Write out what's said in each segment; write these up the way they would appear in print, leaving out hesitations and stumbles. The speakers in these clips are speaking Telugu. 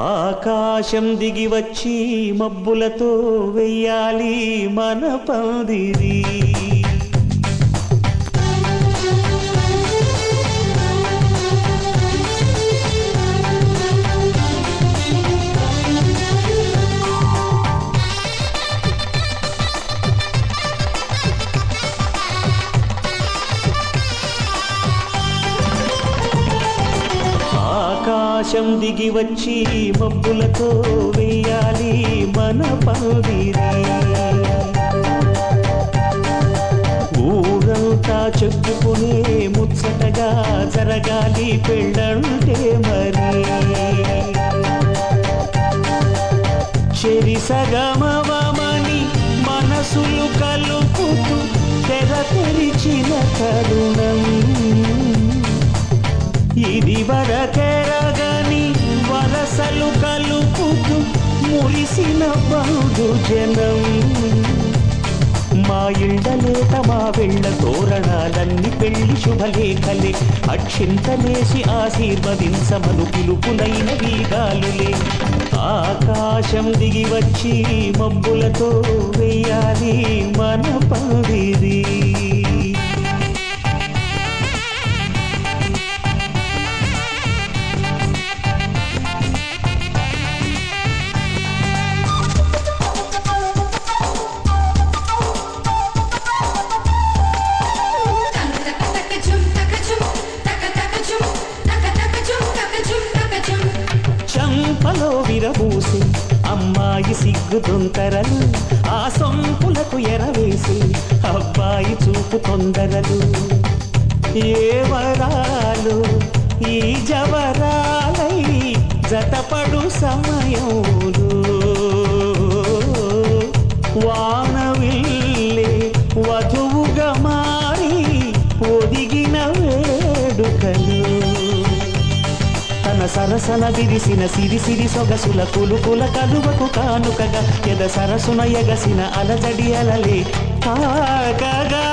ఆకాశం దిగి వచ్చి మబ్బులతో వెయ్యాలి మన పందిరి. ఆకాశం దిగి వచ్చి మబ్బులతో వెయ్యాలి మన పందిరి. ఊరంతా చెప్పుకునే ముచ్చటగా జరగాలి పెళ్ళంటే మరి. చెరి సగమవమని మనసులు కలుపుతూ తెర తెరిచిన తరుణం ఇది వరకెరగని వరసలు కలుపుతూ మురిసిన బహుడు జనం. మా ఇళ్ళలేత మా వెళ్ళ తోరణాలన్నీ పెళ్లి శుభలేఖలే. అక్షింతలేసి ఆశీర్వదించమను పిలుపులైన వీగాలులే. ఆకాశం దిగి వచ్చి మబ్బులతో వెయ్యాలి మన పందిరి. చంపలో విరబూసి అమ్మాయి సిగ్గు తొంతరలు, ఆ సొంపులకు ఎరవేసి అబ్బాయి చూపు తొందరలు. ఏ వరాలు ఈ జవరాలై జతపడు సమయంలో వానవిల్లే వధువుగా మారి ఒదిగిన వేడుకలు. తన సరసన విరిసిన సిరిసిరి సొగసుల కులుకుల కలువకు కానుకగా ఎద సరసున ఎగసిన అలజడి అలలే తాకగా.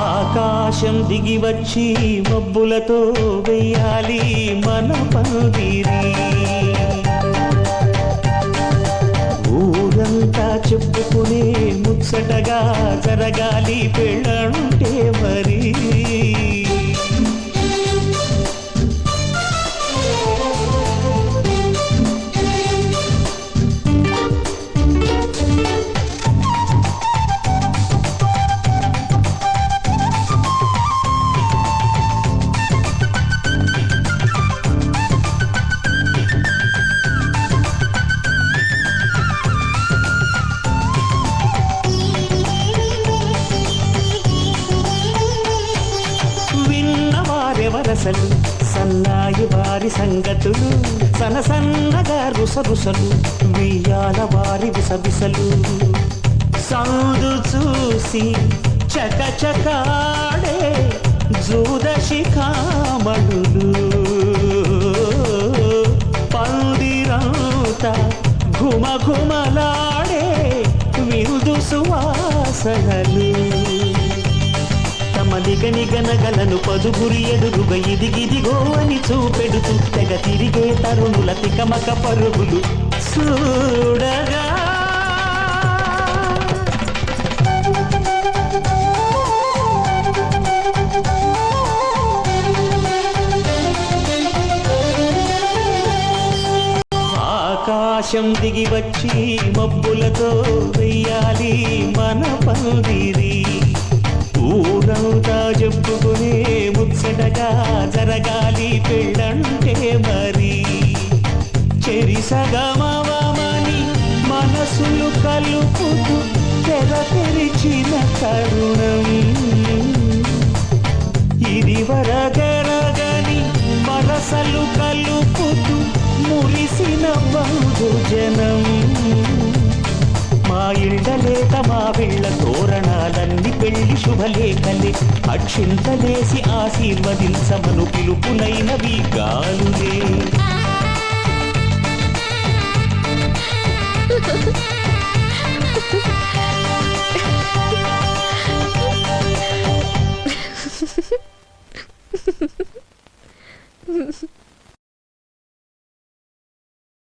ఆకాశం దిగి వచ్చి మబ్బులతో వెయ్యాలి మన పందిరి. ఊరంతా చెప్పుకునే ముచ్చటగా జరగాలి పెళ్ళంటే మరి. వరసలు సన్నాయి వారి సంగతులు సనసన్నగా రుసరుసలు వియ్యాల వారి విసవిసలు. సందు చూసి చకచకాడే జూదశిఖామణులు పందిరంతా ఘుమఘుమలాడే విరుదు సువాసనలు. నిగనగలను పదుగురి ఎదురుగా ఇదిగిదిగో అని చూపెడుతూ తెగ తిరిగే తరుణుల తికమక పరుగులు చూడగా. ఆకాశం దిగి వచ్చి మబ్బులతో వెయ్యాలి మన పందిరి. ఊరంతా చెప్పుకునే ముచ్చటగా జరగాలి పెళ్ళంటే మరి. చెరి సగమవమని మనసులు కలుపుతూ తెర తెరిచిన తరుణం ఇది వరగరగని వరసలు కలుపుతూ మురిసిన బహుడు జనం. మా ఇళ్ళలేత మా వెళ్ళ తోరణాలన్నీ పెళ్లి శుభలేఖలే. అక్షింతలేసి ఆశీర్వదించమను పిలుపులైనవి గాలులే.